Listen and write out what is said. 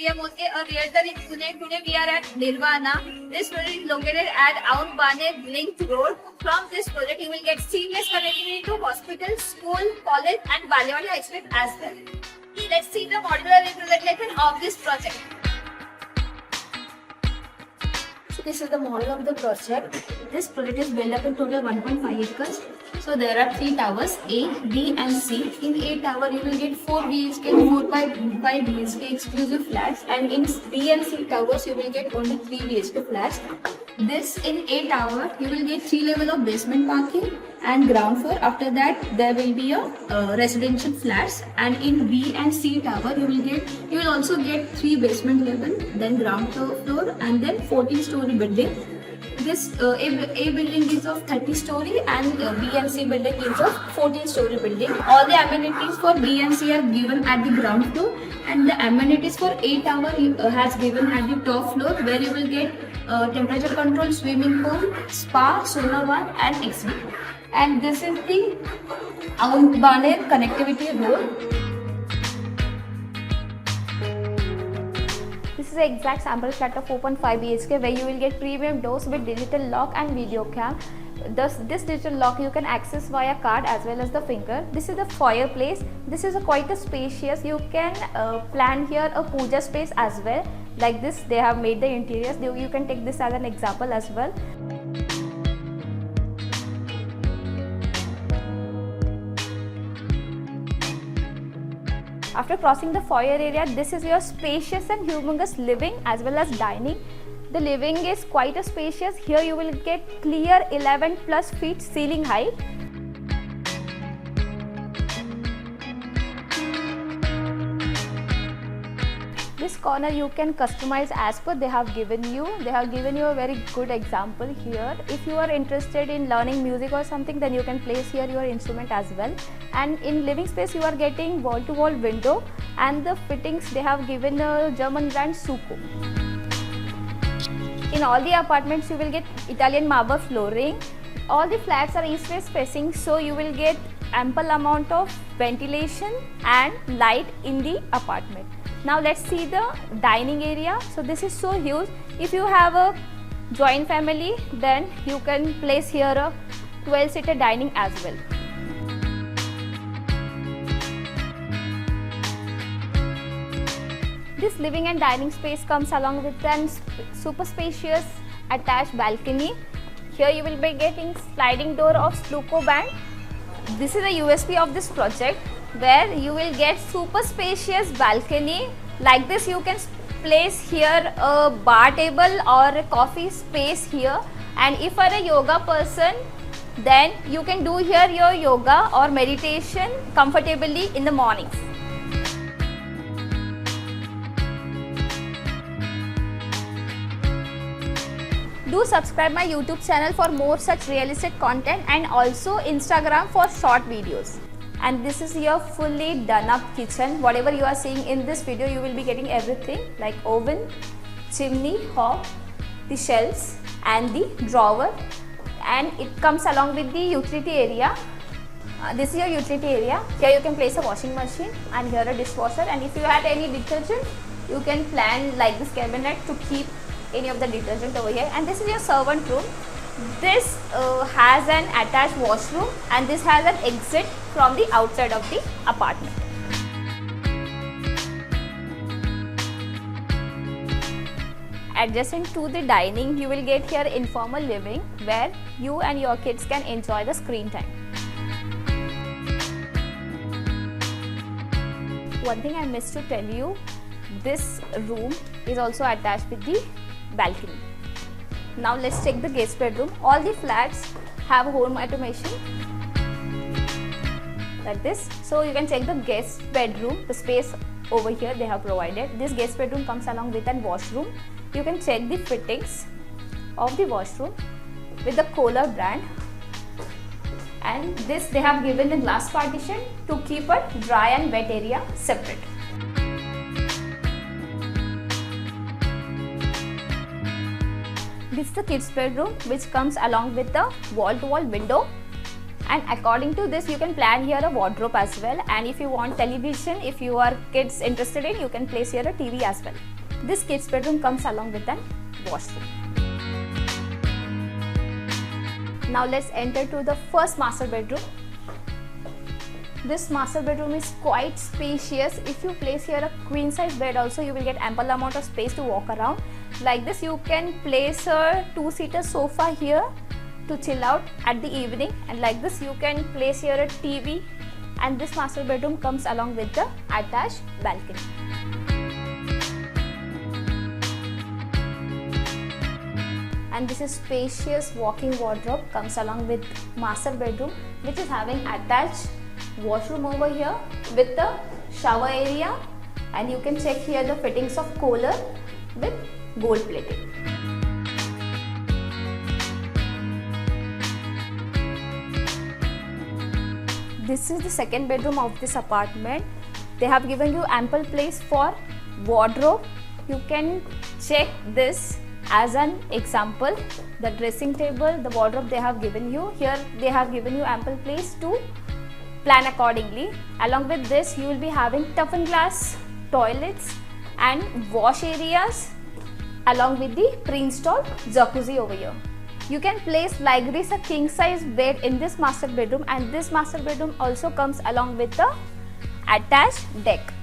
PM only, a realtor in Pune. Today we are at Nirvana. This project is located at Aun Bane Link Road. From this project, you will get seamless connectivity to hospital, school, college, and Balewala Express as well. Let's see the modular representation of this project. So this is the model of the project. This project is built up in total 1.5 acres. So there are 3 towers, A, B and C. In A tower you will get 4 BHK, 4 by 5 BHK exclusive flats, and in B and C towers you will get only 3 BHK flats. This in A tower you will get 3 level of basement parking and ground floor. After that there will be a residential flats, and in B and C tower you will also get 3 basement level, then ground floor and then 14-story building. This A building is of 30-story and B and C building is of 14-story building. All the amenities for B and C are given at the ground floor, and the amenities for A tower has given at the top floor, where you will get temperature control, swimming pool, spa, sauna one and XV. And this is the Aun Bane connectivity road. This is the exact sample flat of 4.5 BHK where you will get premium doors with digital lock and video cam. This digital lock you can access via card as well as the finger. This is the fireplace. This is quite a spacious. You can plan here a puja space as well. Like this, they have made the interiors. You can take this as an example as well. After crossing the foyer area, this is your spacious and humongous living as well as dining. The living is quite a spacious. Here you will get clear 11 plus feet ceiling height. This corner you can customize as per they have given you. They have given you a very good example here. If you are interested in learning music or something, then you can place here your instrument as well. And in living space you are getting wall-to-wall window, and the fittings they have given a German brand Suco. In all the apartments you will get Italian marble flooring. All the flats are east-west facing, so you will get ample amount of ventilation and light in the apartment. Now let's see the dining area. So this is so huge. If you have a joint family, then you can place here a 12-seater dining as well. This living and dining space comes along with a super spacious attached balcony. Here you will be getting sliding door of Sluco band. This is the USP of this project, where you will get super spacious balcony. Like this you can place here a bar table or a coffee space here, and if you are a yoga person, then you can do here your yoga or meditation comfortably in the mornings. Do subscribe my YouTube channel for more such real estate content, and also Instagram for short videos. And this is your fully done up kitchen. Whatever you are seeing in this video, you will be getting everything like oven, chimney, hob, the shelves and the drawer, and it comes along with the utility area. This is your utility area. Here you can place a washing machine and here a dishwasher, and if you had any detergent, you can plan like this cabinet to keep any of the detergent over here. And this is your servant room. This has an attached washroom, and this has an exit from the outside of the apartment. Adjacent to the dining, you will get here informal living, where you and your kids can enjoy the screen time. One thing I missed to tell you, this room is also attached with the balcony. Now let's check the guest bedroom. All the flats have home automation like this. So you can check the guest bedroom, the space over here they have provided. This guest bedroom comes along with a washroom. You can check the fittings of the washroom with the Kohler brand. And this they have given the glass partition to keep a dry and wet area separate. This is the kids bedroom, which comes along with the wall-to-wall window. And according to this, you can plan here a wardrobe as well. And if you want television, if you are kids interested in, you can place here a TV as well. This kids bedroom comes along with an washroom. Now let's enter to the first master bedroom. This master bedroom is quite spacious. If you place here a queen size bed also, you will get ample amount of space to walk around. Like this, you can place a two-seater sofa here to chill out at the evening, and like this you can place here a TV, and this master bedroom comes along with the attached balcony. And this is spacious walk-in wardrobe comes along with master bedroom, which is having attached washroom over here with the shower area, and you can check here the fittings of Kohler with gold plating. This is the second bedroom of this apartment. They have given you ample place for wardrobe. You can check this as an example. The dressing table, the wardrobe they have given you. Here they have given you ample place to plan accordingly. Along with this, you will be having toughened glass toilets and wash areas along with the pre-installed jacuzzi over here. You can place like this a king size bed in this master bedroom, and this master bedroom also comes along with the attached deck.